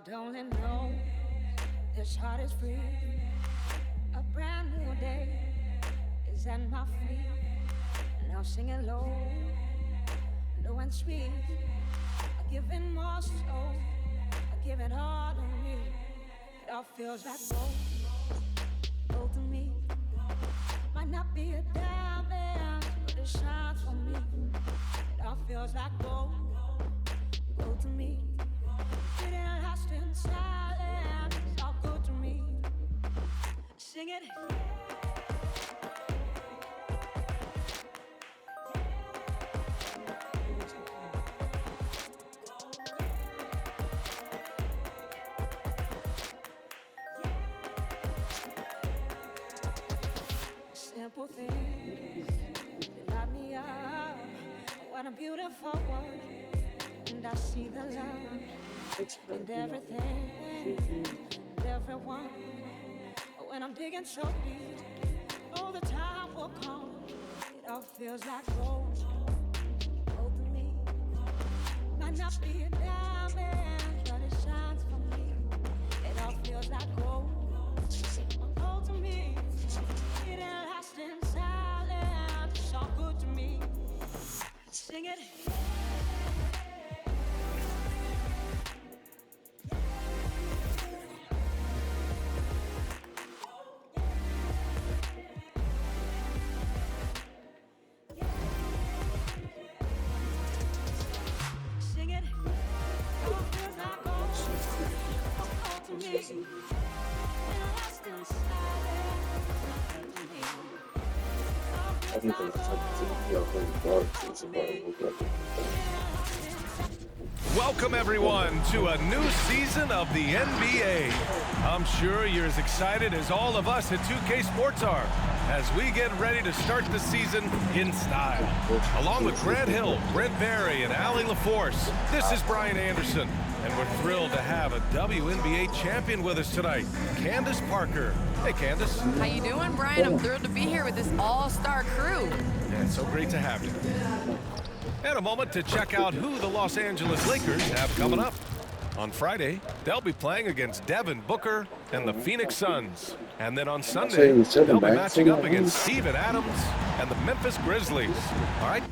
don't it know this heart is free? A brand new day is at my feet. Now sing it low, low and sweet. I give it more so, I give it all to me. It all feels like gold to me. Might not be a diamond, but it shines for me. It all feels like gold to me. Getting lost in silence, it's all good to me. Sing it. Simple things that light me up. What a beautiful world. And I see the love in everything, and everyone. When I'm digging so deep, oh, the time will come. It all feels like gold to me. Might not be a diamond, but it shines for me. It all feels like gold to me. Getting lost in silence, it's all good to me. Sing it. Welcome everyone to a new season of the NBA. I'm sure you're as excited as all of us at 2K Sports are as we get ready to start the season in style. Along with Grant Hill, Brent Barry, and Allie LaForce, this is Brian Anderson, and we're thrilled to have a WNBA champion with us tonight, Candace Parker. Hey, Candace. How you doing, Brian? I'm thrilled to be here with this all-star crew. Yeah, it's so great to have you. And a moment to check out who the Los Angeles Lakers have coming up. On Friday, they'll be playing against Devin Booker and the Phoenix Suns. And then on Sunday, they'll be matching up against Steven Adams and the Memphis Grizzlies. All right?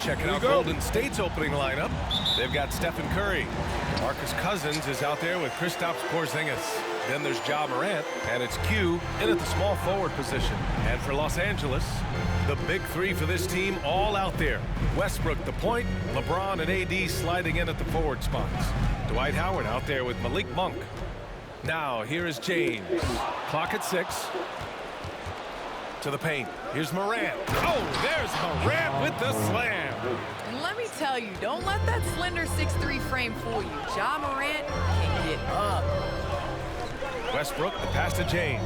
Checking out Golden State's opening lineup. They've got Stephen Curry. Marcus Cousins is out there with Kristaps Porzingis. Then there's Ja Morant, and it's Q in at the small forward position. And for Los Angeles, the big three for this team all out there. Westbrook the point, LeBron and AD sliding in at the forward spots. Dwight Howard out there with Malik Monk. Now here is James. Clock at 6. To the paint. Here's Morant. Oh, there's Morant with the slam. And let me tell you, don't let that slender 6'3" frame fool you. Ja Morant can get up. Westbrook, the pass to James.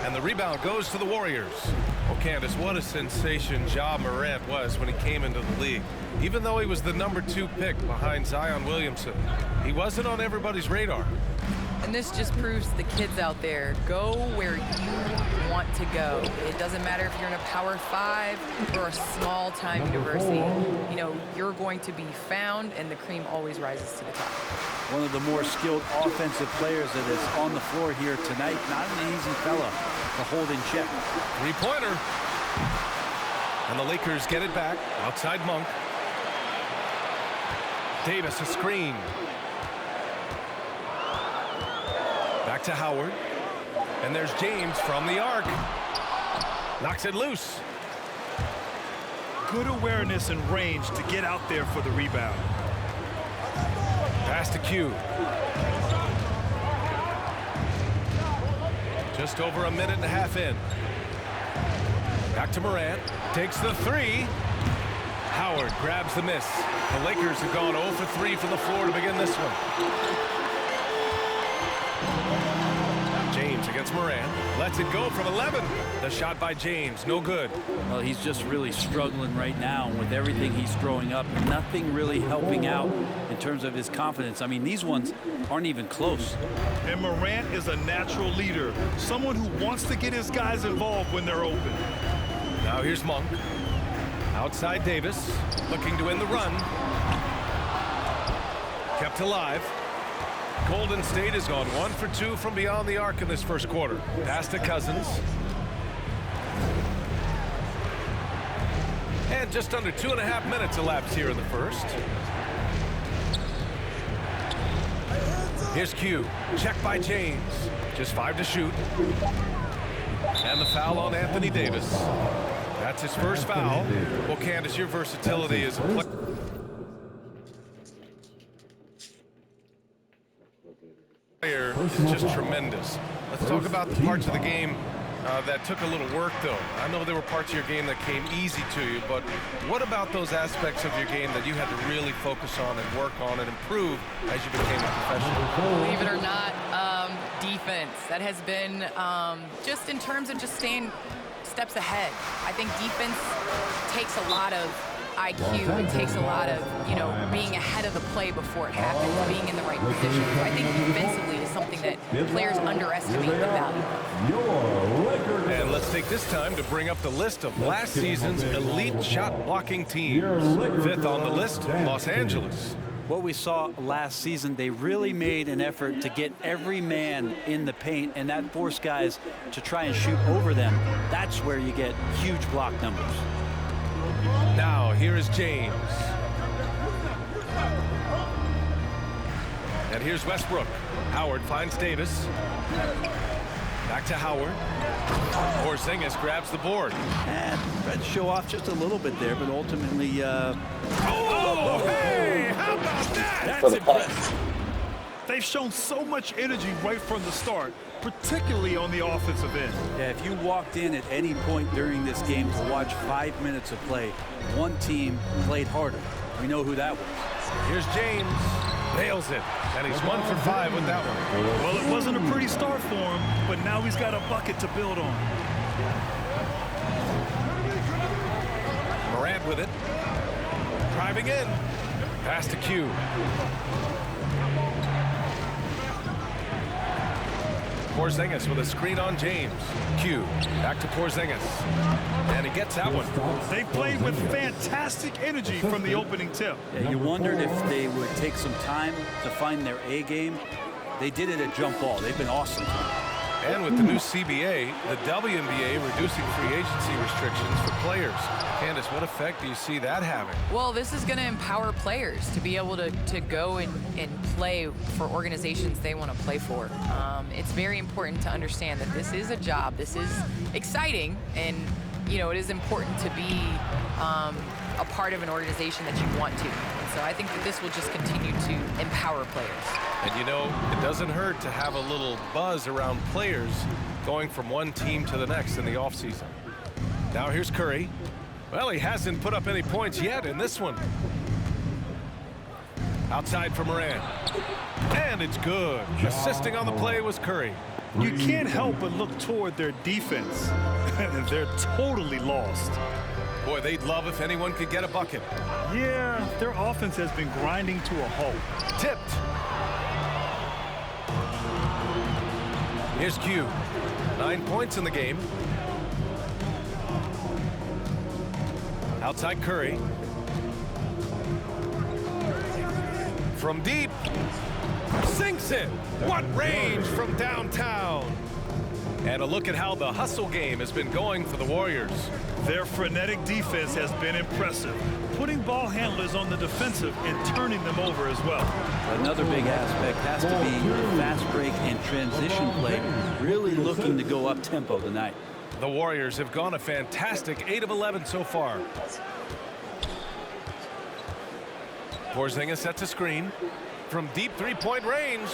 And the rebound goes to the Warriors. Well, Candace, what a sensation Ja Morant was when he came into the league. Even though he was the #2 pick behind Zion Williamson, he wasn't on everybody's radar. And this just proves to the kids out there, go where you want to go. It doesn't matter if you're in a Power 5 or a small-time university. You know, you're going to be found, and the cream always rises to the top. One of the more skilled offensive players that is on the floor here tonight. Not an easy fella to hold in check. Three-pointer. And the Lakers get it back. Outside Monk. Davis, a screen. Back to Howard. And there's James from the arc. Knocks it loose. Good awareness and range to get out there for the rebound. Pass to Q. Just over a minute and a half in. Back to Morant. Takes the three. Howard grabs the miss. The Lakers have gone 0 for 3 from the floor to begin this one. James against Morant. Lets it go from 11. The shot by James, no good. Well, he's just really struggling right now with everything he's throwing up. Nothing really helping out in terms of his confidence. I mean, these ones aren't even close. And Morant is a natural leader, someone who wants to get his guys involved when they're open. Now here's Monk. Outside Davis, looking to win the run. Kept alive. Golden State has gone 1 for 2 from beyond the arc in this first quarter. Pass to Cousins. And just under 2.5 minutes elapsed here in the first. Here's Q. Check by James. Just 5 to shoot. And the foul on Anthony Davis. That's his first foul. Well, Candace, your versatility is a player is just tremendous. Let's talk about the parts of the game that took a little work, though. I know there were parts of your game that came easy to you, but what about those aspects of your game that you had to really focus on and work on and improve as you became a professional? Believe it or not, defense. That has been just in terms of just staying steps ahead. I think defense takes a lot of IQ. It takes a lot of, being ahead of the play before it happens, being in the right position. So I think defensively is something that players underestimate the value of. And let's take this time to bring up the list of last season's elite shot blocking teams. 5th on the list, Los Angeles. What we saw last season, they really made an effort to get every man in the paint, and that forced guys to try and shoot over them. That's where you get huge block numbers. Now, here is James. And here's Westbrook. Howard finds Davis. Back to Howard. Porzingis grabs the board. And tried to show off just a little bit there, but ultimately... hey! How about that? That's impressive. They've shown so much energy right from the start, particularly on the offensive end. Yeah, if you walked in at any point during this game to watch 5 minutes of play, one team played harder. We know who that was. Here's James. Nails it. And he's 1 for 5 with that one. Well, it wasn't a pretty start for him, but now he's got a bucket to build on. Morant with it. Driving in. Pass to Q. Porzingis with a screen on James. Q. Back to Porzingis. And he gets that one. They played with fantastic energy from the opening tip. Yeah, you wondered if they would take some time to find their A game. They did it at jump ball. They've been awesome. And with the new CBA, the WNBA reducing free agency restrictions for players. Candace, what effect do you see that having? Well, this is going to empower players to be able to go and play for organizations they want to play for. It's very important to understand that this is a job. This is exciting, and it is important to be a part of an organization that you want to. And so I think that this will just continue to empower players. And it doesn't hurt to have a little buzz around players going from one team to the next in the offseason. Now here's Curry. Well, he hasn't put up any points yet in this one. Outside for Morant. And it's good. Assisting on the play was Curry. You can't help but look toward their defense. They're totally lost. Boy, they'd love if anyone could get a bucket. Yeah, their offense has been grinding to a halt. Tipped. Here's Q. 9 points in the game. Outside Curry. From deep. Sinks it. What range from downtown. And a look at how the hustle game has been going for the Warriors. Their frenetic defense has been impressive, putting ball handlers on the defensive and turning them over as well. Another big aspect has to be the fast break and transition play, really looking to go up tempo tonight. The Warriors have gone a fantastic 8 of 11 so far. Porzingis sets a screen from deep three-point range.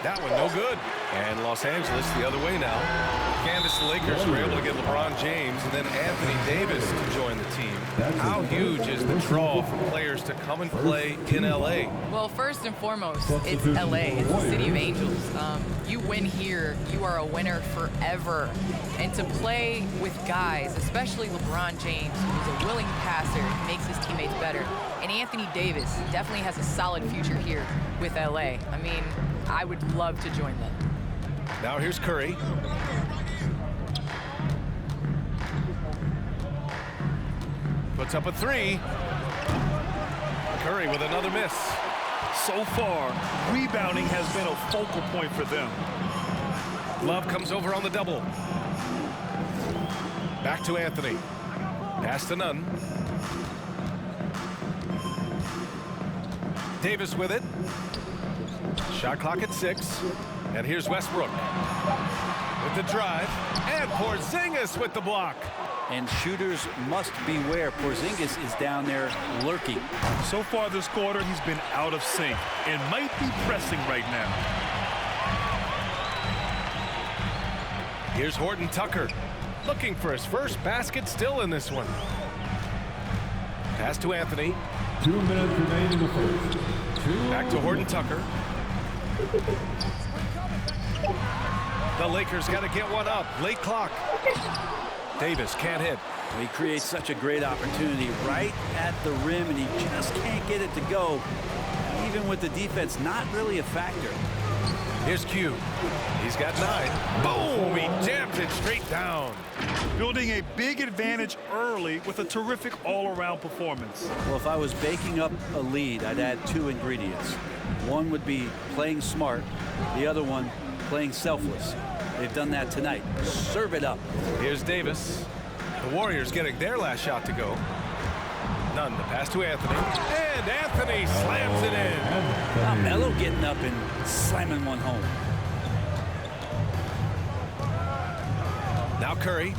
That one no good. And Los Angeles the other way now. Candace, the Lakers were able to get LeBron James and then Anthony Davis to join the team. How huge is the draw for players to come and play in LA? Well, first and foremost, it's LA. It's the city of angels. You win here, you are a winner forever. And to play with guys, especially LeBron James, who's a willing passer, makes his teammates better. And Anthony Davis definitely has a solid future here with LA. I mean, I would love to join them. Now here's Curry. Puts up a three. Curry with another miss. So far, rebounding has been a focal point for them. Love comes over on the double. Back to Anthony. Pass to Nunn. Davis with it. Shot clock at 6. And here's Westbrook with the drive. And Porzingis with the block. And shooters must beware. Porzingis is down there lurking. So far this quarter, he's been out of sync and might be pressing right now. Here's Horton Tucker looking for his first basket still in this one. Pass to Anthony. 2 minutes remaining in the first. Back to Horton Tucker. The Lakers got to get one up. Late clock. Davis can't hit. He creates such a great opportunity right at the rim, and he just can't get it to go. Even with the defense not really a factor. Here's Q. He's got 9. Boom! He jams it straight down. Building a big advantage early with a terrific all-around performance. Well, if I was baking up a lead, I'd add 2 ingredients. One would be playing smart. The other one, playing selfless. They've done that tonight. Serve it up. Here's Davis. The Warriors getting their last shot to go. Nunn, the pass to Anthony. And Anthony slams it in. Melo getting up and slamming one home. Now Curry.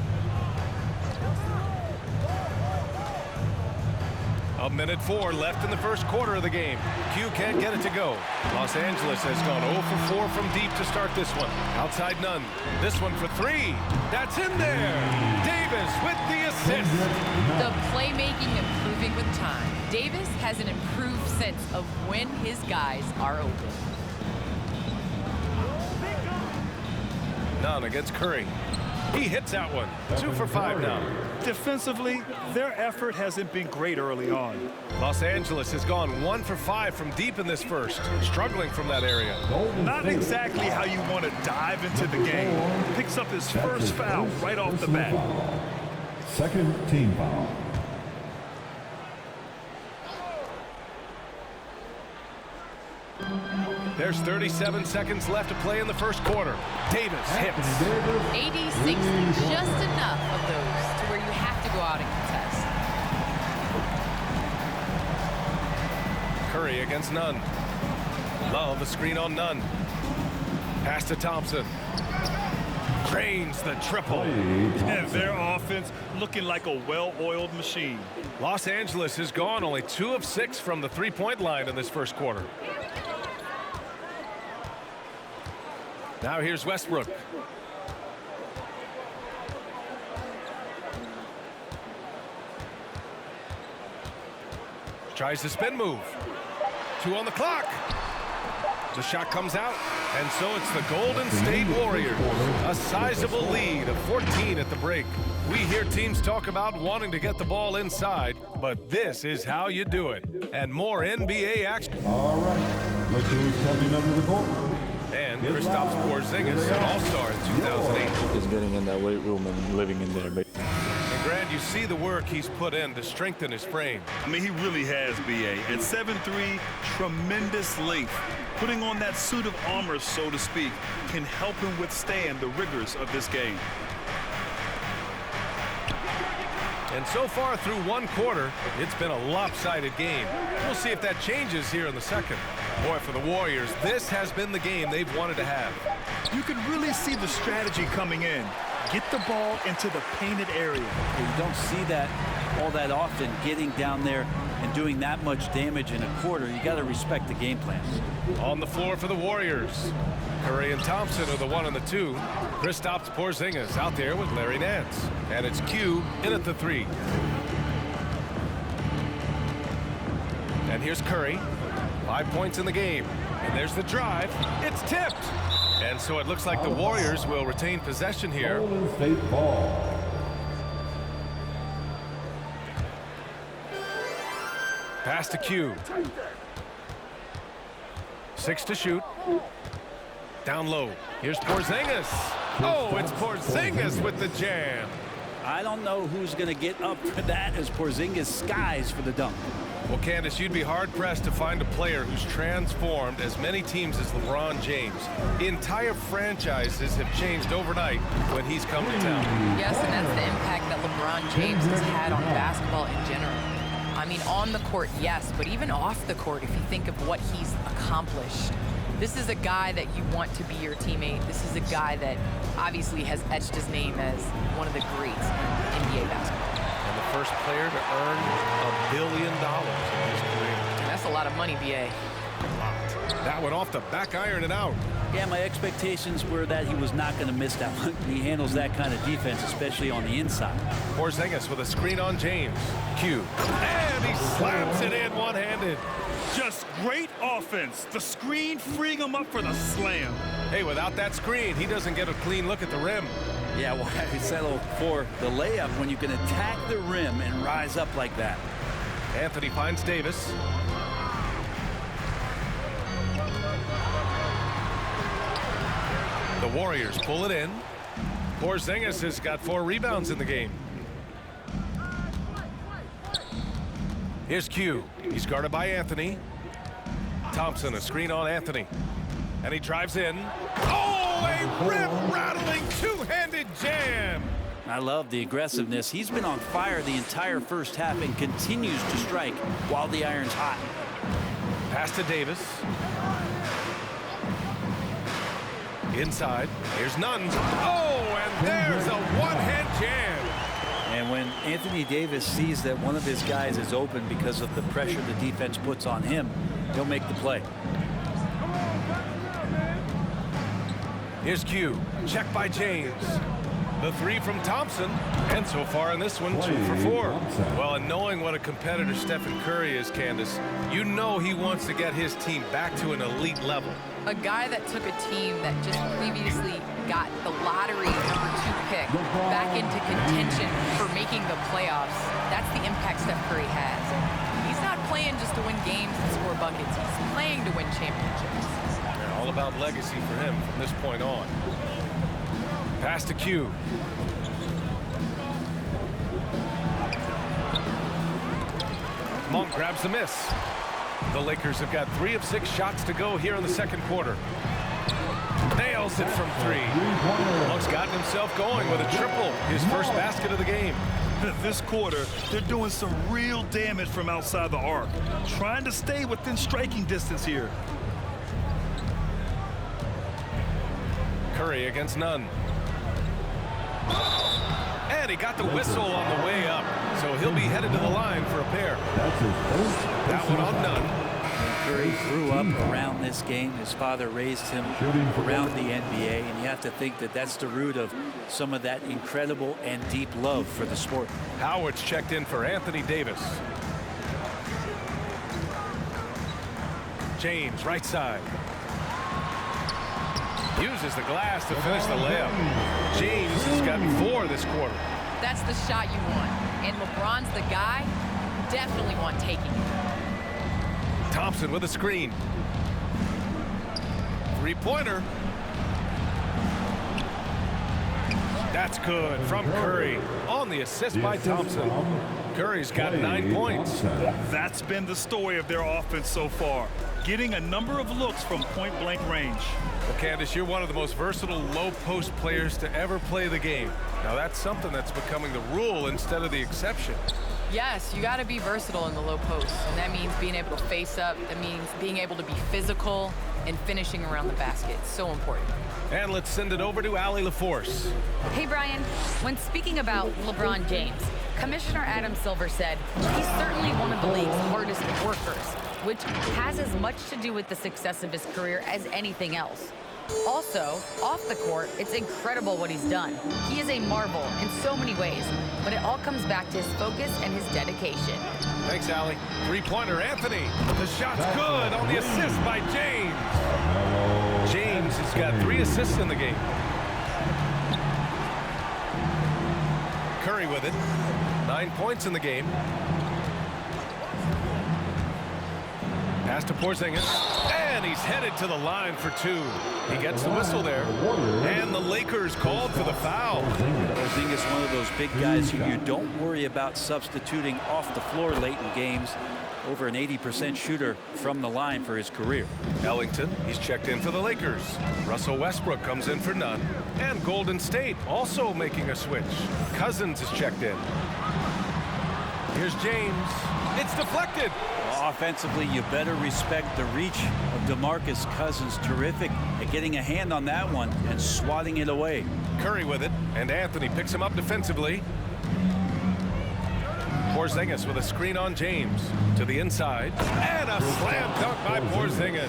A minute 4 left in the first quarter of the game. Q can't get it to go. Los Angeles has gone 0 for 4 from deep to start this one. Outside Nunn. This one for 3. That's in there. Davis with the assist. The playmaking improving with time. Davis has an improved sense of when his guys are open. Nunn against Curry. He hits that one. 2 for 5 now. Defensively, their effort hasn't been great early on. Los Angeles has gone 1 for 5 from deep in this first, struggling from that area. Not exactly how you want to dive into the game. Picks up his first foul right off the bat. Second team foul. There's 37 seconds left to play in the first quarter. Davis hits. 86, just enough of those to where you have to go out and contest. Curry against Nunn. Love a screen on Nunn. Pass to Thompson. Drains the triple. And their offense looking like a well-oiled machine. Los Angeles has gone only 2 of 6 from the three-point line in this first quarter. Now here's Westbrook. Tries to spin move. 2 on the clock. The shot comes out, and so it's the Golden State Warriors. A sizable lead of 14 at the break. We hear teams talk about wanting to get the ball inside, but this is how you do it. And more NBA action. All right. Look who's coming under the court. And Kristaps Porzingis, an all-star in 2008. Just getting in that weight room and living in there. And Grant, you see the work he's put in to strengthen his frame. I mean, he really has, B.A. At 7'3", tremendous length. Putting on that suit of armor, so to speak, can help him withstand the rigors of this game. And so far through one quarter, it's been a lopsided game. We'll see if that changes here in the second. Boy, for the Warriors, this has been the game they've wanted to have. You can really see the strategy coming in. Get the ball into the painted area. You don't see that all that often, getting down there and doing that much damage in a quarter. You got to respect the game plan. On the floor for the Warriors, Curry and Thompson are the 1 and the 2. Kristaps Porzingis out there with Larry Nance. And it's Q in at the 3. And here's Curry. 5 points in the game. And there's the drive. It's tipped. And so it looks like the Warriors will retain possession here. Golden State ball. Pass to Q. 6 to shoot. Down low. Here's Porzingis. Oh, it's Porzingis with the jam. I don't know who's going to get up for that as Porzingis skies for the dunk. Well, Candace, you'd be hard-pressed to find a player who's transformed as many teams as LeBron James. Entire franchises have changed overnight when he's come to town. Yes, and that's the impact that LeBron James has had on basketball in general. I mean, on the court, yes, but even off the court, if you think of what he's accomplished. This is a guy that you want to be your teammate. This is a guy that obviously has etched his name as one of the greats in NBA basketball. And the first player to earn $1 billion in his career. And that's a lot of money, BA. That went off the back iron and out. Yeah, my expectations were that he was not going to miss that one. He handles that kind of defense, especially on the inside. Porzingis with a screen on James. Q. And he slams it in one-handed. Just great offense. The screen freeing him up for the slam. Hey, without that screen, he doesn't get a clean look at the rim. Yeah, why settle for the layup when you can attack the rim and rise up like that? Anthony finds Davis. The Warriors pull it in. Porzingis has got 4 rebounds in the game. Here's Q. He's guarded by Anthony. Thompson, a screen on Anthony. And he drives in. Oh, a rim-rattling two-handed jam. I love the aggressiveness. He's been on fire the entire first half and continues to strike while the iron's hot. Pass to Davis. Inside. Here's Nunn. Oh, and there's a one-hand jam. And when Anthony Davis sees that one of his guys is open because of the pressure the defense puts on him, he'll make the play. Here's Q. Check by James. The 3 from Thompson. And so far in this one, 2 for 4. Well, and knowing what a competitor Stephen Curry is, Candace, you know he wants to get his team back to an elite level. A guy that took a team that just previously got the lottery number 2 pick back into contention for making the playoffs. That's the impact Steph Curry has. He's not playing just to win games and score buckets. He's playing to win championships. Yeah, all about legacy for him from this point on. Pass to Q. Monk grabs the miss. The Lakers have got 3 of 6 shots to go here in the second quarter. Nails it from 3. Monk's gotten himself going with a triple, his first basket of the game. This quarter, they're doing some real damage from outside the arc, trying to stay within striking distance here. Curry against Nunn. And he got the whistle on the way up, so he'll be headed to the line for a pair. That's his first. That one on Nunn. Curry grew up around this game. His father raised him around the NBA, and you have to think that that's the root of some of that incredible and deep love for the sport. Howard's checked in for Anthony Davis. James, right side. Uses the glass to finish the layup. James has gotten 4 this quarter. That's the shot you want. And LeBron's the guy, definitely want taking it. Thompson with a screen. 3-pointer. That's good from Curry on the assist by Thompson. Curry's got 9 points. That's been the story of their offense so far, getting a number of looks from point-blank range. Well, Candace, you're one of the most versatile low-post players to ever play the game. Now, that's something that's becoming the rule instead of the exception. Yes, you got to be versatile in the low post, and that means being able to face up. That means being able to be physical and finishing around the basket. So important. And let's send it over to Allie LaForce. Hey, Brian. When speaking about LeBron James, Commissioner Adam Silver said he's certainly one of the league's hardest workers, which has as much to do with the success of his career as anything else. Also, off the court, it's incredible what he's done. He is a marvel in so many ways, but it all comes back to his focus and his dedication. Thanks, Allie. 3-pointer, Anthony. The shot's good on the assist by James. James has got 3 assists in the game. Curry with it. 9 points in the game. Pass to Porzingis. And he's headed to the line for 2. He gets the whistle there. And the Lakers called for the foul. Porzingis, one of those big guys who you don't worry about substituting off the floor late in games. Over an 80% shooter from the line for his career. Ellington, he's checked in for the Lakers. Russell Westbrook comes in for none. And Golden State also making a switch. Cousins is checked in. Here's James. It's deflected. Offensively, you better respect the reach of DeMarcus Cousins. Terrific at getting a hand on that one and swatting it away. Curry with it, and Anthony picks him up defensively. Porzingis with a screen on James to the inside, and a slam dunk by Porzingis.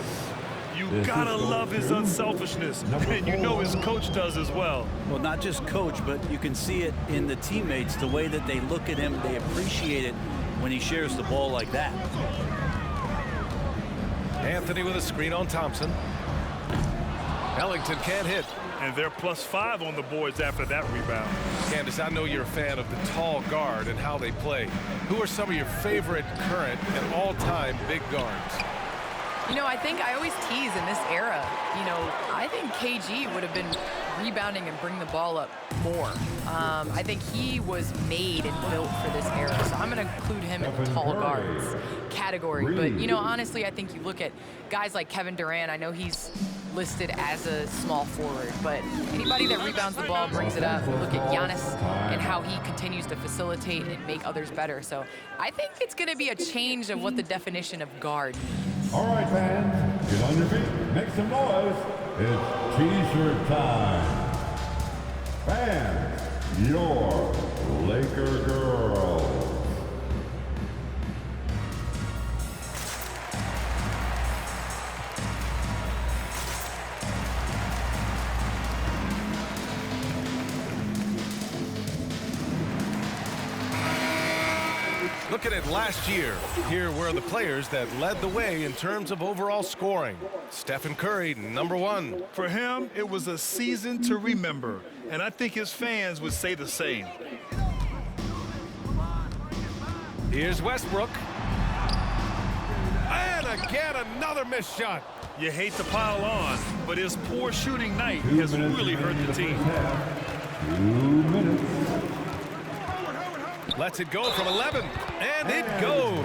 You gotta love his unselfishness, and you know his coach does as well. Well, not just coach, but you can see it in the teammates, the way that they look at him. They appreciate it when he shares the ball like that. Anthony with a screen on Thompson. Ellington can't hit. And they're +5 on the boards after that rebound. Candace, I know you're a fan of the tall guard and how they play. Who are some of your favorite current and all-time big guards? You know, I think I always tease in this era. You know, I think KG would have been rebounding and bring the ball up more. I think he was made and built for this era. So I'm going to include him in the tall guards category. But, you know, honestly, I think you look at guys like Kevin Durant. I know he's listed as a small forward, but anybody that rebounds the ball, brings it up. Look at Giannis and how he continues to facilitate and make others better. So I think it's going to be a change of what the definition of guard means. All right, fans, get on your feet, make some noise. It's T-shirt time. Fans, your Laker girls. Looking at last year, here were the players that led the way in terms of overall scoring. Stephen Curry, #1. For him, it was a season to remember, and I think his fans would say the same. Here's Westbrook. And again, another missed shot. You hate to pile on, but his poor shooting night has really hurt the team. 2 minutes. Lets it go from 11, and it goes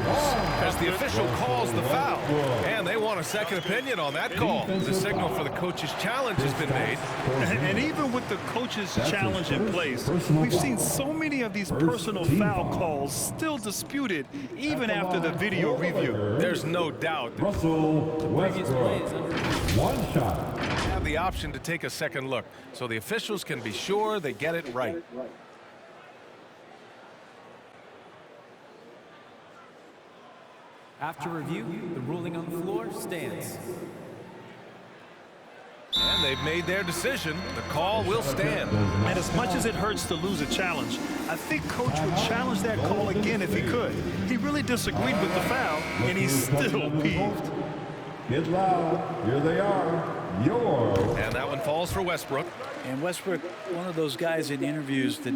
as the official calls the foul. And they want a second opinion on that call. The signal for the coach's challenge has been made. And even with the coach's challenge in place, we've seen so many of these personal foul calls still disputed even after the video review. There's no doubt that Russell Westbrook. 1 shot. they have the option to take a second look, so the officials can be sure they get it right. After review, the ruling on the floor stands. And they've made their decision. The call will stand. And as much as it hurts to lose a challenge, I think Coach would challenge that call again if he could. He really disagreed with the foul, and he's still peeved. Get loud. Here they are. And that one falls for Westbrook. And Westbrook, one of those guys in interviews that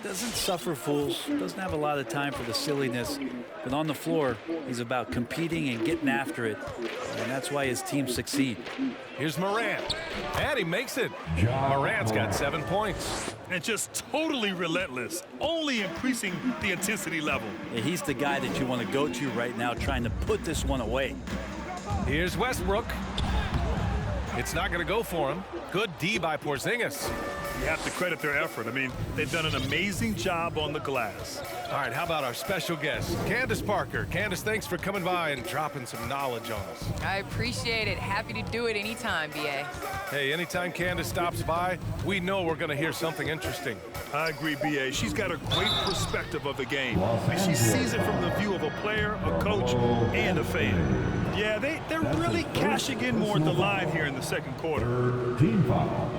doesn't suffer fools, doesn't have a lot of time for the silliness, but on the floor, he's about competing and getting after it, and that's why his teams succeed. Here's Morant, and he makes it. Morant's got 7 points. And just totally relentless, only increasing the intensity level. Yeah, he's the guy that you want to go to right now, trying to put this one away. Here's Westbrook. It's not going to go for him. Good D by Porzingis. You have to credit their effort. I mean, they've done an amazing job on the glass. All right, how about our special guest, Candace Parker. Candace, thanks for coming by and dropping some knowledge on us. I appreciate it. Happy to do it anytime, BA. Hey, anytime Candace stops by, we know we're going to hear something interesting. I agree, BA. She's got a great perspective of the game. And she sees it from the view of a player, a coach, and a fan. Yeah, they're really cashing in more at the line here in the second quarter. Team foul.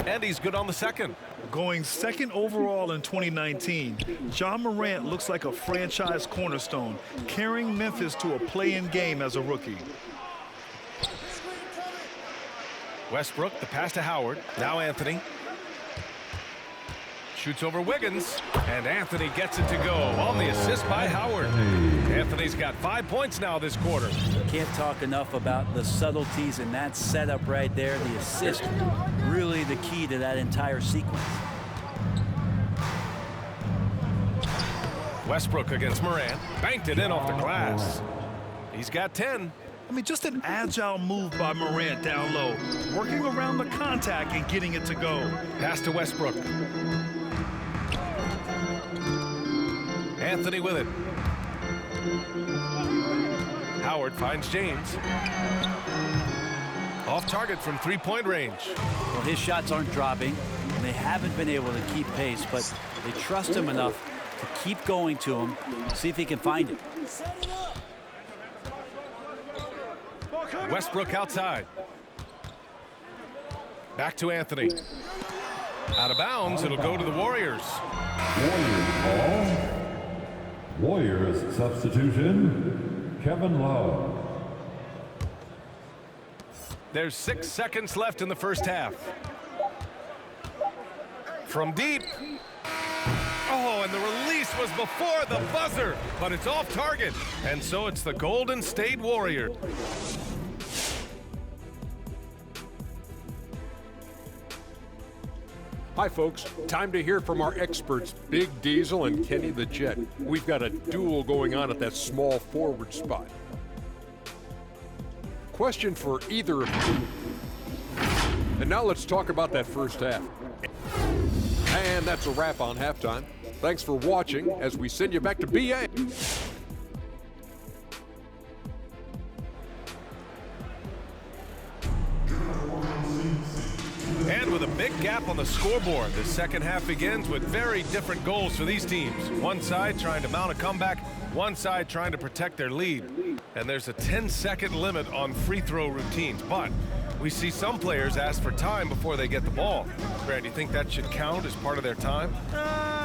And he's good on the second. Going second overall in 2019, Ja Morant looks like a franchise cornerstone, carrying Memphis to a play-in game as a rookie. Westbrook, the pass to Howard. Now Anthony. Shoots over Wiggins, and Anthony gets it to go on the assist by Howard. Anthony's got 5 points now this quarter. Can't talk enough about the subtleties in that setup right there. The assist, really the key to that entire sequence. Westbrook against Morant. Banked it in off the glass. He's got 10. I mean, just an agile move by Morant down low, working around the contact and getting it to go. Pass to Westbrook. Anthony with it. Howard finds James. Off target from three-point range. Well, his shots aren't dropping, and they haven't been able to keep pace, but they trust him enough to keep going to him, see if he can find it. Westbrook outside. Back to Anthony. Out of bounds, it'll go to the Warriors. Warriors ball. Warriors substitution, Kevin Love. There's 6 seconds left in the first half. From deep. Oh, and the release was before the buzzer, but it's off target. And so it's the Golden State Warriors. Hi, folks. Time to hear from our experts, Big Diesel and Kenny the Jet. We've got a duel going on at that small forward spot. Question for either of you. And now let's talk about that first half. And that's a wrap on halftime. Thanks for watching as we send you back to BA. And with a big gap on the scoreboard, the second half begins with very different goals for these teams. One side trying to mount a comeback, one side trying to protect their lead. And there's a 10-second limit on free throw routines, but we see some players ask for time before they get the ball. Brad, do you think that should count as part of their time?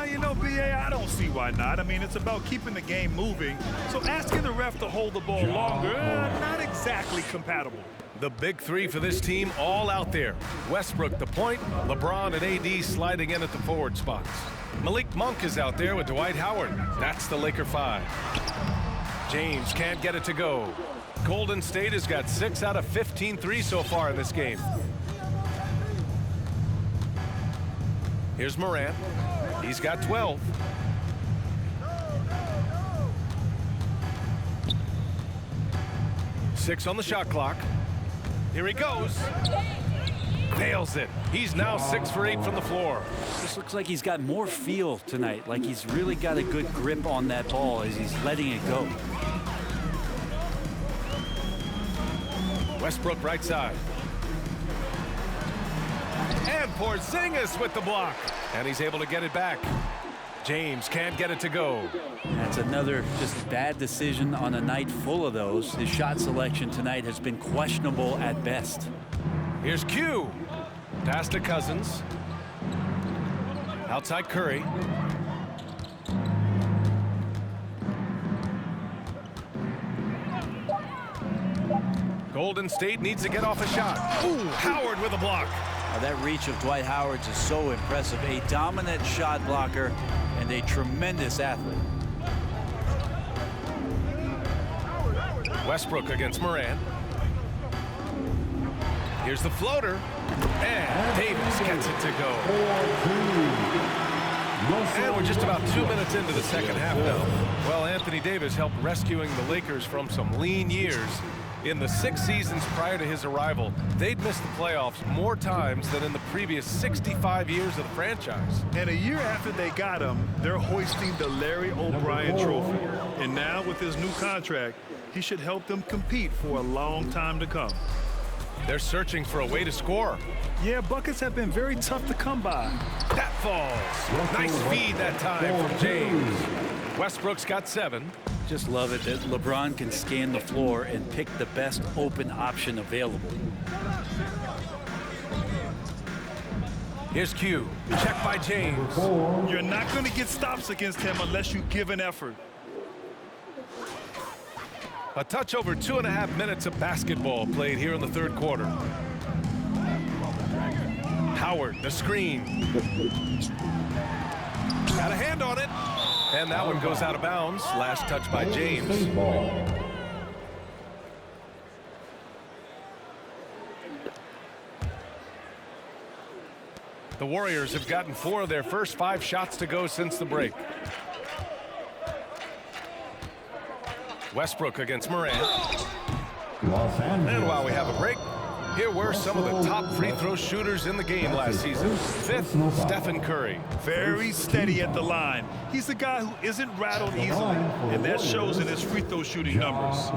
You know, BA, I don't see why not. I mean, it's about keeping the game moving. So asking the ref to hold the ball longer, not exactly compatible. The big three for this team all out there. Westbrook the point, LeBron and AD sliding in at the forward spots. Malik Monk is out there with Dwight Howard. That's the Laker 5. James can't get it to go. Golden State has got 6 out of 15 threes so far in this game. Here's Morant. He's got 12. Six on the shot clock. Here he goes. Nails it. He's now 6 for 8 from the floor. This looks like he's got more feel tonight, like he's really got a good grip on that ball as he's letting it go. Westbrook right side. And Porzingis with the block. And he's able to get it back. James can't get it to go. That's another just bad decision on a night full of those. His shot selection tonight has been questionable at best. Here's Q. Pass to Cousins. Outside Curry. Golden State needs to get off a shot. Ooh, Howard with a block. That reach of Dwight Howard is so impressive. A dominant shot blocker and a tremendous athlete. Westbrook against Morant. Here's the floater. And Davis gets it to go. And we're just about 2 minutes into the second half now. Well, Anthony Davis helped rescuing the Lakers from some lean years. In the 6 seasons prior to his arrival, they'd missed the playoffs more times than in the previous 65 years of the franchise. And a year after they got him, they're hoisting the Larry O'Brien Trophy. And now with his new contract, he should help them compete for a long time to come. They're searching for a way to score. Yeah, buckets have been very tough to come by. That falls. Nice feed that time from James. Westbrook's got 7. Just love it that LeBron can scan the floor and pick the best open option available. Here's Q. Check by James. You're not going to get stops against him unless you give an effort. A touch over 2.5 minutes of basketball played here in the third quarter. Howard, the screen. Got a hand on it. And that one goes out of bounds. Last touch by James. The Warriors have gotten 4 of their first 5 shots to go since the break. Westbrook against Morant. And while we have a break, here were some of the top free throw shooters in the game last season. 5th, Stephen Curry. Very steady at the line. He's the guy who isn't rattled easily, and that shows in his free throw shooting numbers.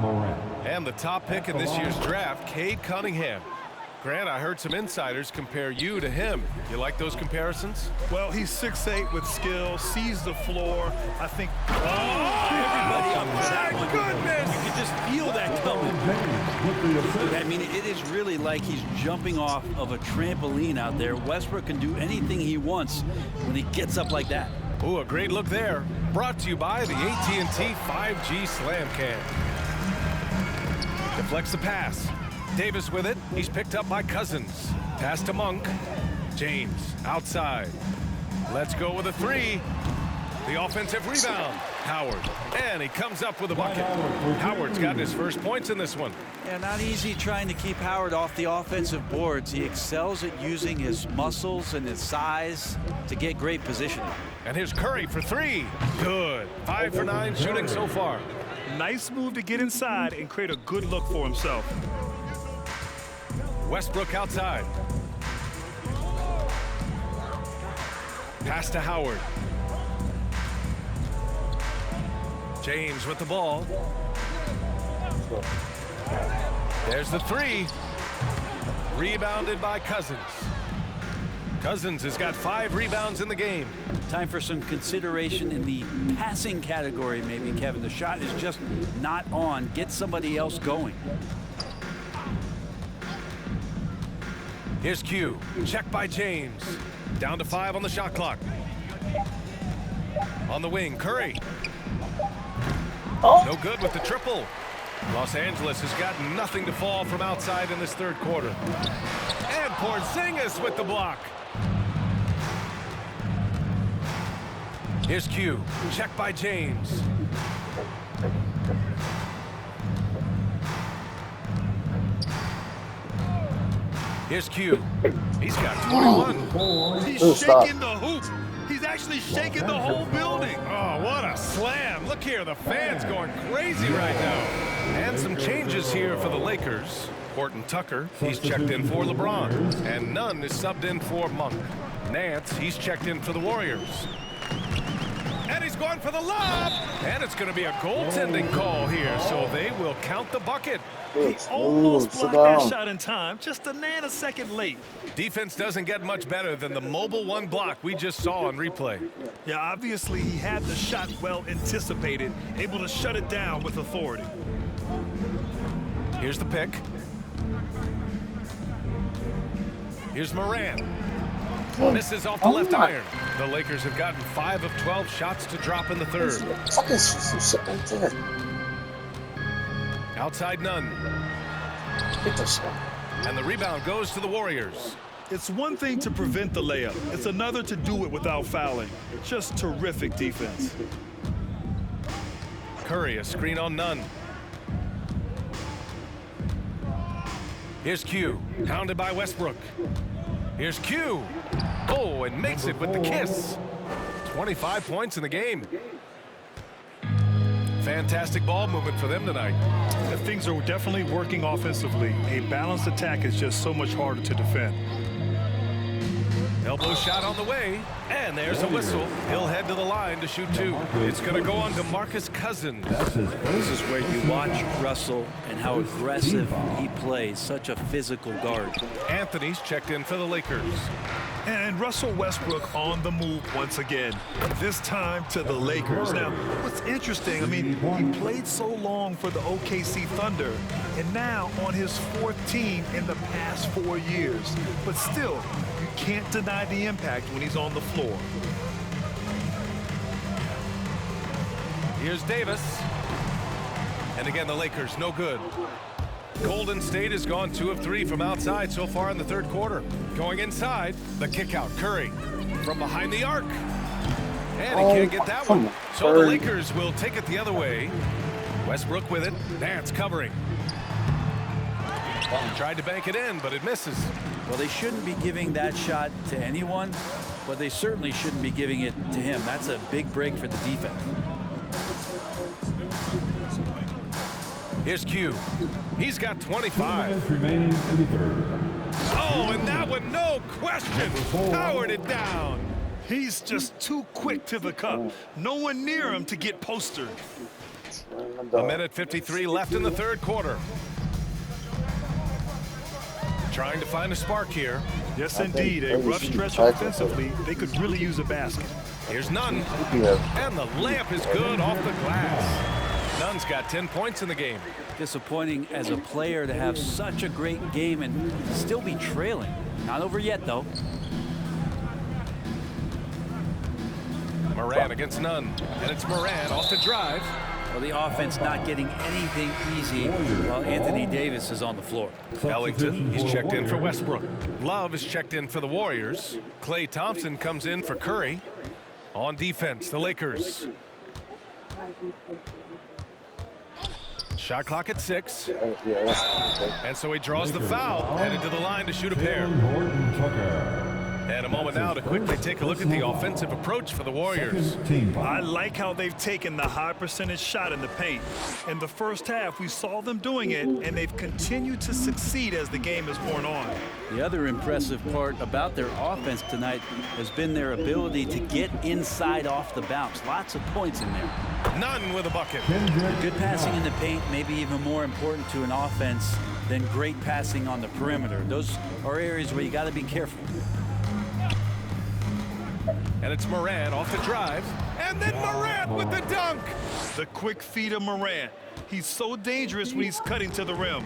And the top pick in this year's draft, Cade Cunningham. Grant, I heard some insiders compare you to him. You like those comparisons? Well, he's 6'8" with skill, sees the floor. I think Everybody up for that one. goodness! You can just feel that coming. I mean, it is really like he's jumping off of a trampoline out there. Westbrook can do anything he wants when he gets up like that. Ooh, a great look there. Brought to you by the AT&T 5G Slam Cam. Deflects the pass. Davis with it. He's picked up by Cousins. Pass to Monk. James outside. Let's go with a 3. The offensive rebound. Howard. And he comes up with a bucket. Howard's gotten his first points in this one. Yeah, not easy trying to keep Howard off the offensive boards. He excels at using his muscles and his size to get great positioning. And here's Curry for 3. Good. 5 for 9 shooting so far. Nice move to get inside and create a good look for himself. Westbrook outside. Pass to Howard. James with the ball. There's the 3. Rebounded by Cousins. Cousins has got 5 rebounds in the game. Time for some consideration in the passing category, maybe, Kevin. The shot is just not on. Get somebody else going. Here's Q. Check by James. Down to 5 on the shot clock. On the wing, Curry. No good with the triple. Los Angeles has got nothing to fall from outside in this third quarter. And Porzingis with the block. Here's Q. Check by James. Here's Q. He's got 21. He's shaking the hoop. He's actually shaking the whole building. Oh, what a slam. Look here, the fans going crazy right now. And some changes here for the Lakers. Horton Tucker, he's checked in for LeBron. And Nunn is subbed in for Monk. Nance, he's checked in for the Warriors. And he's going for the lob. And it's going to be a goaltending call here, so they will count the bucket. He almost blocked that shot in time, just a nanosecond late. Defense doesn't get much better than the mobile 1 block we just saw on replay. Yeah, obviously he had the shot well anticipated, able to shut it down with authority. Here's the pick. Here's Morant. Misses off the left iron. The Lakers have gotten 5 of 12 shots to drop in the third. Outside Nunn. And the rebound goes to the Warriors. It's one thing to prevent the layup. It's another to do it without fouling. Just terrific defense. Curry, a screen on Nunn. Here's Q, hounded by Westbrook. Here's Q. Oh, and makes it with the kiss. 25 points in the game. Fantastic ball movement for them tonight. And things are definitely working offensively. A balanced attack is just so much harder to defend. Elbow shot on the way, and there's a whistle. He'll head to the line to shoot 2. It's going to go on to DeMarcus Cousins. This is where you watch Russell and how aggressive he plays. Such a physical guard. Anthony's checked in for the Lakers. And Russell Westbrook on the move once again, this time to the Lakers. Now, what's interesting, I mean, he played so long for the OKC Thunder, and now on his 4th team in the past 4 years. But still, you can't deny the impact when he's on the floor. Here's Davis. And again, the Lakers no good. Golden State has gone 2 of 3 from outside so far in the third quarter. Going inside, the kick out. Curry from behind the arc. And he can't get that one. So the Lakers will take it the other way. Westbrook with it. Nance covering. Tried to bank it in, but it misses. Well, they shouldn't be giving that shot to anyone, but they certainly shouldn't be giving it to him. That's a big break for the defense. Here's Q. He's got 25. Minutes remaining in the third. Oh, and that one, no question, powered it down. He's just too quick to the cup. No one near him to get postered. A minute 53 left in the third quarter. Trying to find a spark here. Yes, indeed. A rough stretch offensively. They could really use a basket. Here's Nunn. And the layup is good off the glass. Nunn's got 10 points in the game. Disappointing as a player to have such a great game and still be trailing. Not over yet, though. Moran against Nunn. And it's Moran off the drive. Well, the offense not getting anything easy while Anthony Davis is on the floor. Ellington, he's checked in for Westbrook. Love is checked in for the Warriors. Klay Thompson comes in for Curry. On defense, the Lakers. Shot clock at 6. And so he draws the foul, headed to the line to shoot a pair. And a moment now to quickly take a look at the offensive approach for the Warriors. I like how they've taken the high percentage shot in the paint. In the first half, we saw them doing it, and they've continued to succeed as the game has worn on. The other impressive part about their offense tonight has been their ability to get inside off the bounce. Lots of points in there. Nunn with a bucket. Good passing in the paint may be even more important to an offense than great passing on the perimeter. Those are areas where you got to be careful. And it's Moran off the drive. And then Morant with the dunk. The quick feed of Morant. He's so dangerous when he's cutting to the rim.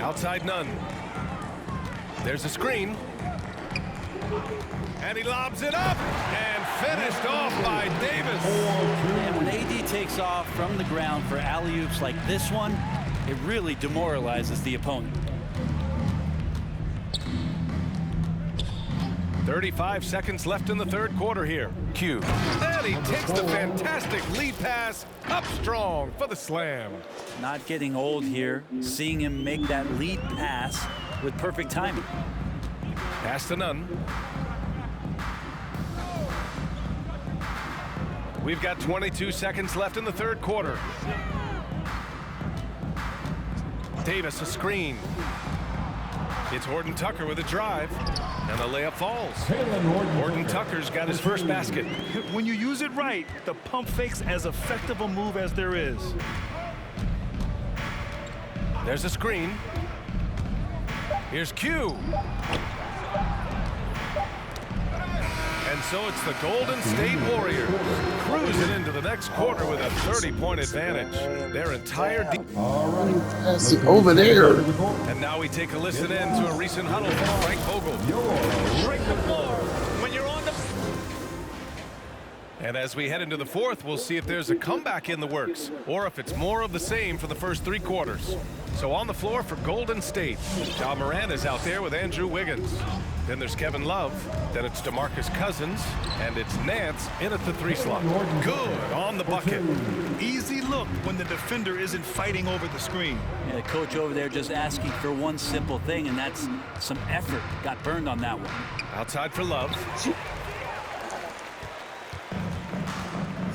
Outside Nunn. There's a screen. And he lobs it up. And finished off by Davis. And when AD takes off from the ground for alley-oops like this one, it really demoralizes the opponent. 35 seconds left in the third quarter here. Q. And he takes the fantastic lead pass up strong for the slam. Not getting old here. Seeing him make that lead pass with perfect timing. Pass to Nunn. We've got 22 seconds left in the third quarter. Davis a screen. It's Horton Tucker with a drive. And the layup falls. Horton Tucker's got his first basket. When you use it right, the pump fake's as effective a move as there is. There's a screen. Here's Q. And so it's the Golden State Warriors cruising into the next quarter with a 30-point advantage. Their entire all right, that's it over there. And now we take a listen in to a recent huddle from Frank Vogel. Break the floor when you're on the. And as we head into the fourth, we'll see if there's a comeback in the works or if it's more of the same for the first 3 quarters. So on the floor for Golden State, Ja Morant is out there with Andrew Wiggins. Then there's Kevin Love. Then it's DeMarcus Cousins. And it's Nance in at the 3 slot. Good on the bucket. Easy look when the defender isn't fighting over the screen. Yeah, the coach over there just asking for one simple thing, and that's some effort. Got burned on that one. Outside for Love.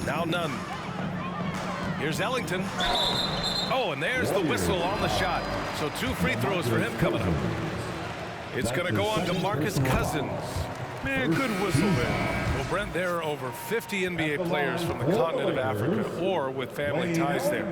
Now Nunn. Here's Ellington. Oh, and there's the whistle on the shot. So 2 free throws for him coming up. It's going to go on to DeMarcus Cousins. Man, good whistle there. Well, Brent, there are over 50 NBA players from the continent of Africa or with family ties there.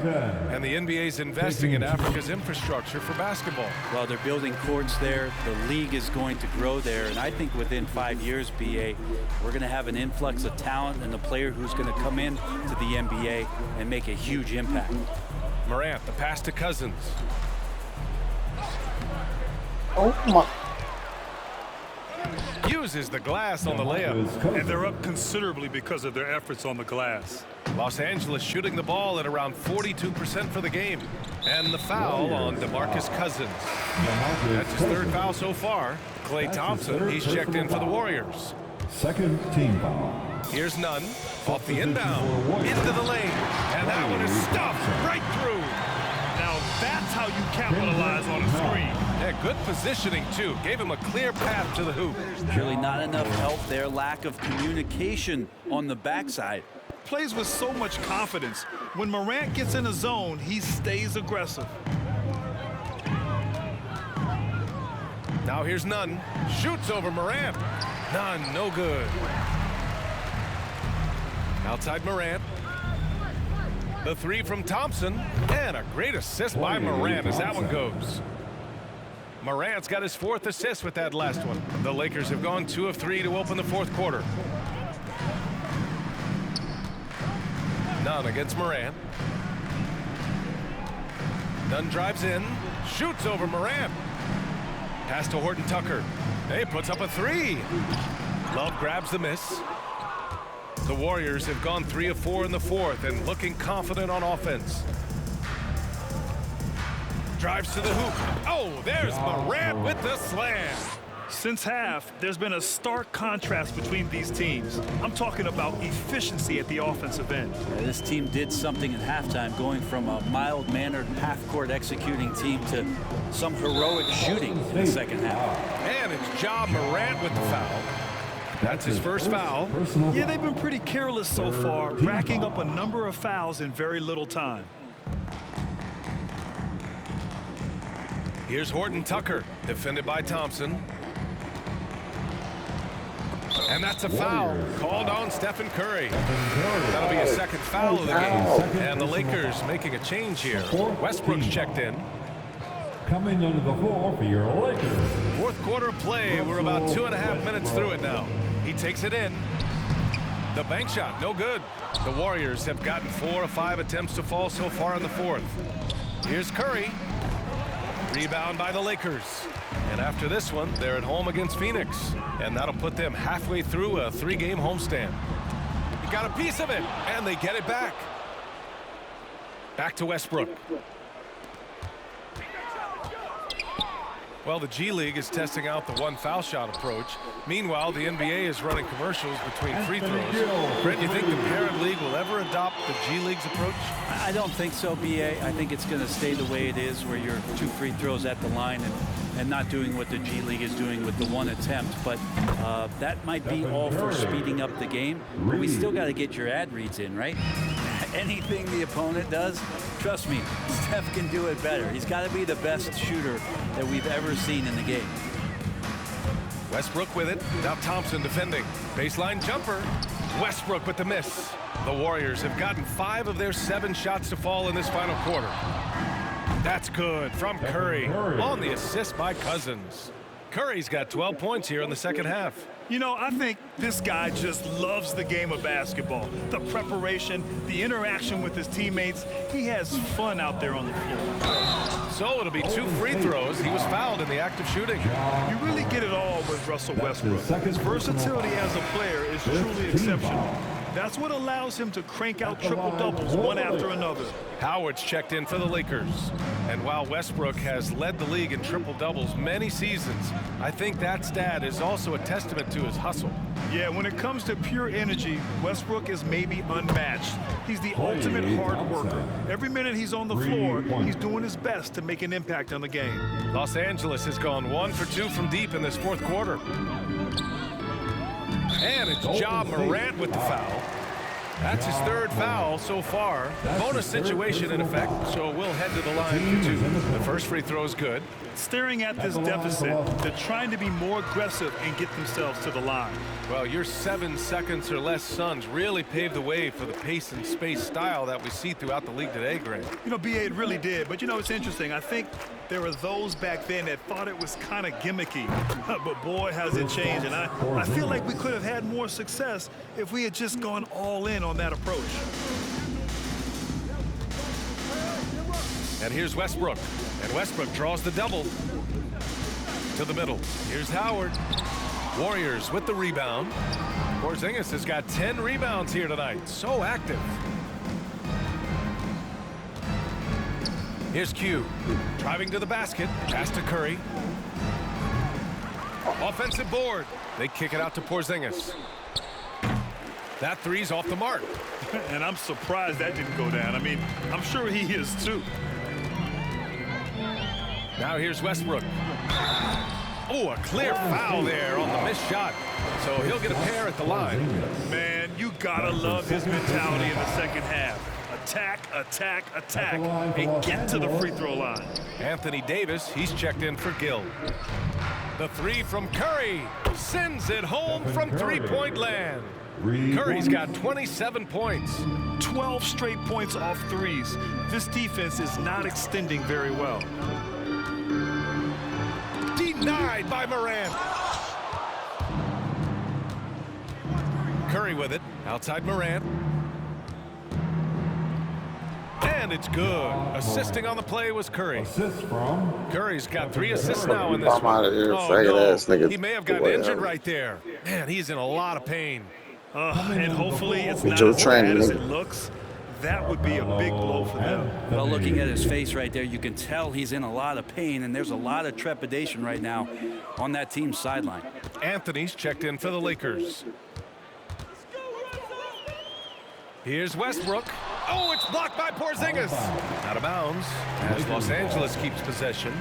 And the NBA's investing in Africa's infrastructure for basketball. Well, they're building courts there. The league is going to grow there. And I think within 5 years, BA, we're going to have an influx of talent and a player who's going to come in to the NBA and make a huge impact. Morant, the pass to Cousins. Oh, my. uses the glass on the layup. And they're up considerably because of their efforts on the glass. Los Angeles shooting the ball at around 42% for the game. And the foul on DeMarcus Cousins. That's his third foul so far. Klay Thompson, he's checked in for the Warriors. Second team foul. Here's Nunn off the inbound into the lane. And that one is stuffed right through. Now that's how you capitalize on a screen. Yeah, good positioning, too. Gave him a clear path to the hoop. Really not enough help there. Lack of communication on the backside. Plays with so much confidence. When Morant gets in a zone, he stays aggressive. Now here's Nunn. Shoots over Morant. Nunn, no good. Outside Morant. The three from Thompson. And a great assist by Morant as that one goes. Morant's got his fourth assist with that last one. The Lakers have gone 2 of 3 to open the fourth quarter. Nunn against Morant. Nunn drives in. Shoots over Morant. Pass to Horton Tucker. He puts up a three. Love grabs the miss. The Warriors have gone 3 of 4 in the fourth and looking confident on offense. Drives to the hoop. Oh, there's Morant with the slam. Since half, there's been a stark contrast between these teams. I'm talking about efficiency at the offensive end. This team did something at halftime, going from a mild-mannered half-court executing team to some heroic shooting in the second half. And it's Ja Morant with the foul. That's his first foul. Yeah, they've been pretty careless so far, racking up a number of fouls in very little time. Here's Horton Tucker, defended by Thompson. And that's a foul called on Stephen Curry. That'll be a second foul of the game. And the Lakers making a change here. Westbrook's checked in. Coming under the floor for your Lakers. Fourth quarter of play. We're about 2.5 minutes through it now. He takes it in. The bank shot, no good. The Warriors have gotten 4 of 5 attempts to fall so far in the fourth. Here's Curry. Rebound by the Lakers. And after this one, they're at home against Phoenix. And that'll put them halfway through a 3-game homestand. He got a piece of it, and they get it back. Back to Westbrook. Well, the G League is testing out the one foul shot approach. Meanwhile, the NBA is running commercials between free throws. Brent, you think the Parent League will ever adopt the G League's approach? I don't think so, B.A. I think it's going to stay the way it is, where you're 2 free throws at the line and not doing what the G League is doing with the one attempt. But that might be all for speeding up the game. But we still got to get your ad reads in, right? Anything the opponent does, trust me, Steph can do it better. He's got to be the best shooter that we've ever seen in the game. Westbrook with it. Now Thompson defending. Baseline jumper. Westbrook with the miss. The Warriors have gotten 5 of their 7 shots to fall in this final quarter. That's good from Curry on the assist by Cousins. Curry's got 12 points here in the second half. You know, I think this guy just loves the game of basketball. The preparation, the interaction with his teammates. He has fun out there on the floor. So it'll be 2 free throws. He was fouled in the act of shooting. You really get it all with Russell Westbrook. His versatility as a player is truly exceptional. That's what allows him to crank out triple-doubles one after another. Howard's checked in for the Lakers. And while Westbrook has led the league in triple-doubles many seasons, I think that stat is also a testament to his hustle. Yeah, when it comes to pure energy, Westbrook is maybe unmatched. He's the ultimate hard worker. Every minute he's on the floor, he's doing his best to make an impact on the game. Los Angeles has gone 1 for 2 from deep in this fourth quarter. And it's Ja Morant with the foul. That's his 3rd foul so far. Bonus situation in effect, so we'll head to the line for 2. The first free throw is good. Staring at this deficit, they're trying to be more aggressive and get themselves to the line. Well, your 7 seconds or less Suns really paved the way for the pace and space style that we see throughout the league today, Grant. You know, B.A., it really did. But, you know, it's interesting. I think there were those back then that thought it was kind of gimmicky. But, boy, has it changed. And I feel like we could have had more success if we had just gone all in on that approach. And here's Westbrook. And Westbrook draws the double. To the middle. Here's Howard. Warriors with the rebound. Porzingis has got 10 rebounds here tonight. So active. Here's Q. Driving to the basket. Pass to Curry. Offensive board. They kick it out to Porzingis. That three's off the mark. And I'm surprised that didn't go down. I mean, I'm sure he is too. Now here's Westbrook. Oh, a clear foul there on the missed shot. So he'll get a pair at the line. Man, you gotta love his mentality in the second half. Attack, attack, attack, and get to the free throw line. Anthony Davis, he's checked in for Gill. The three from Curry sends it home from three-point land. Curry's got 27 points. 12 straight points off threes. This defense is not extending very well. Denied by Morant. Curry with it. Outside Morant. And it's good. Assisting on the play was Curry. Assist from Curry's got 3 assists now in this I'm out of one. here, Oh, faggot-ass no. niggas. He may have gotten injured right there. Man, he's in a lot of pain. And hopefully it's not Joe as bad Trent, as it looks. That would be a big blow for them. Well, looking at his face right there, you can tell he's in a lot of pain, and there's a lot of trepidation right now on that team's sideline. Anthony's checked in for the Lakers. Here's Westbrook. Oh, it's blocked by Porzingis. Out of bounds as Los Angeles keeps possession.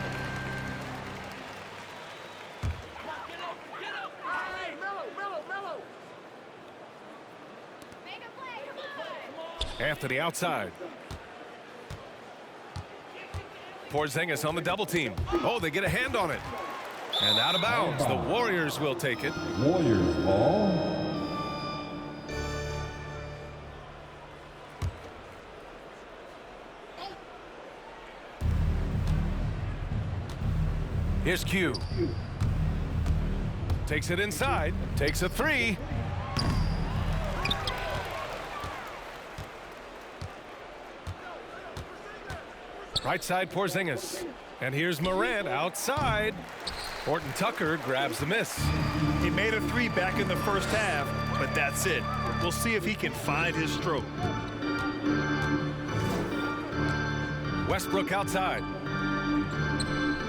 Anthony outside. Porzingis on the double team. Oh, they get a hand on it. And out of bounds. The Warriors will take it. Warriors ball. Here's Q. Takes it inside. Takes a three. Right side Porzingis. And here's Morant outside. Horton Tucker grabs the miss. He made a three back in the first half, but that's it. We'll see if he can find his stroke. Westbrook outside.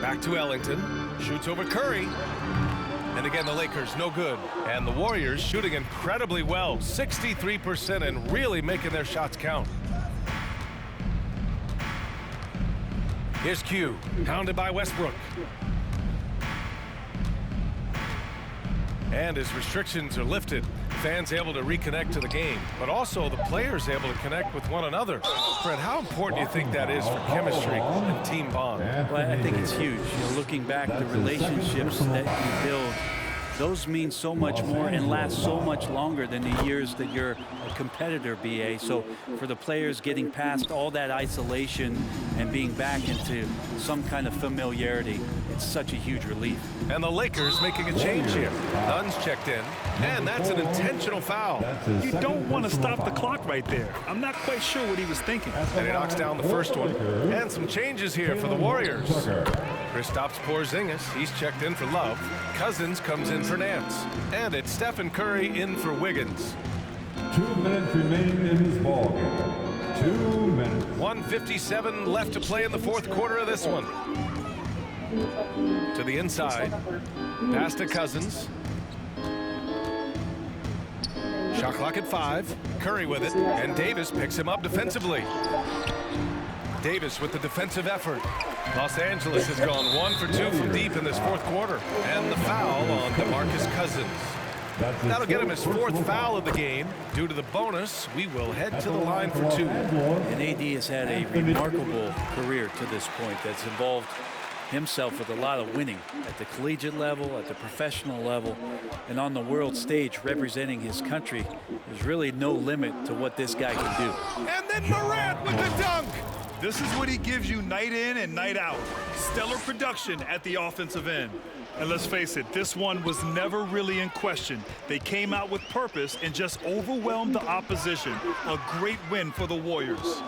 Back to Ellington. Shoots over Curry. And again, the Lakers no good. And the Warriors shooting incredibly well. 63% and really making their shots count. Here's Q. Pounded by Westbrook. And his restrictions are lifted. Fans able to reconnect to the game, but also the players able to connect with one another. Fred, how important do you think that is for chemistry and team bond? Well, I think it's huge. Looking back, the relationships that you build, those mean so much more and last so much longer than the years that you're a competitor, BA. So for the players getting past all that isolation and being back into some kind of familiarity, it's such a huge relief. And the Lakers making a change here. Dunn's checked in, and that's an intentional foul. You don't want to stop the clock right there. I'm not quite sure what he was thinking. And he knocks down the first one. And some changes here for the Warriors. Kristaps Porzingis, he's checked in for Love. Cousins comes in for Nance. And it's Stephen Curry in for Wiggins. 2 minutes remaining in this ball game. 2 minutes. 1:57 left to play in the fourth quarter of this one. To the inside. Pass to Cousins. Shot clock at 5. Curry with it. And Davis picks him up defensively. Davis with the defensive effort. Los Angeles has gone 1 for 2 from deep in this fourth quarter. And the foul on DeMarcus Cousins. That'll get him his 4th foul of the game. Due to the bonus, we will head to the line for 2. And AD has had a remarkable career to this point that's involved himself with a lot of winning at the collegiate level, at the professional level, and on the world stage representing his country. There's really no limit to what this guy can do. And then Morant with the dunk. This is what he gives you night in and night out. Stellar production at the offensive end. And let's face it, this one was never really in question. They came out with purpose and just overwhelmed the opposition. A great win for the Warriors.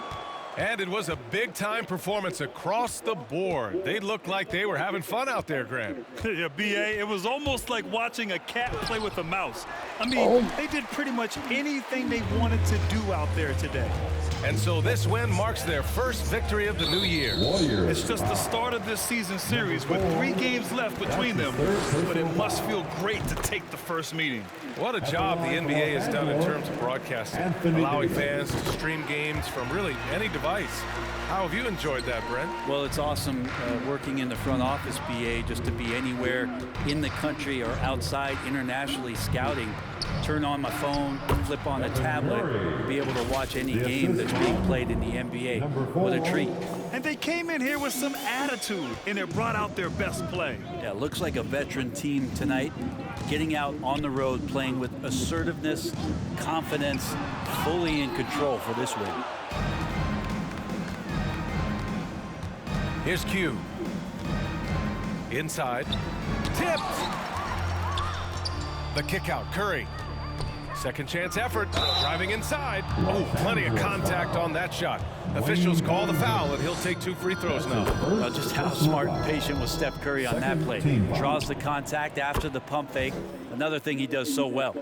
And it was a big-time performance across the board. They looked like they were having fun out there, Grant. Yeah, B.A., it was almost like watching a cat play with a mouse. I mean, they did pretty much anything they wanted to do out there today. And so this win marks their first victory of the new year. It's just the start of this season series with 3 games left between them, but it must feel great to take the first meeting. What a job the NBA has done in terms of broadcasting, allowing fans to stream games from really any device. How have you enjoyed that, Brent? Well, it's awesome working in the front office, BA, just to be anywhere in the country or outside internationally scouting. Turn on my phone, flip on a tablet, be able to watch any game that's being played in the NBA. What a treat. And they came in here with some attitude, and it brought out their best play. Yeah, looks like a veteran team tonight, getting out on the road, playing with assertiveness, confidence, fully in control for this win. Here's Q. Inside. Tipped. The kick out, Curry. Second chance effort, driving inside. Oh, plenty of contact on that shot. Officials call the foul, and he'll take 2 free throws now. Well, just how smart and patient was Steph Curry on that play. Draws the contact after the pump fake. Another thing he does so well.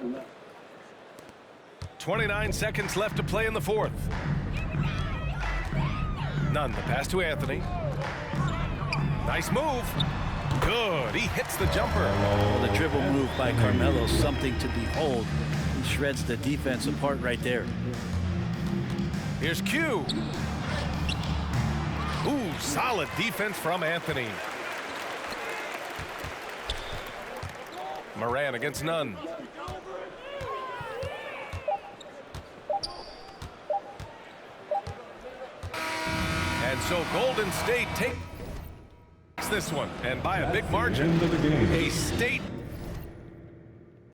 29 seconds left to play in the fourth. Nunn, the pass to Anthony. Nice move. Good, he hits the jumper. Well, the dribble move by Carmelo, something to behold. He shreds the defense apart right there. Here's Q. Ooh, solid defense from Anthony. Moran against Nunn. And so Golden State takes this one, and by a big margin. End of the game. A state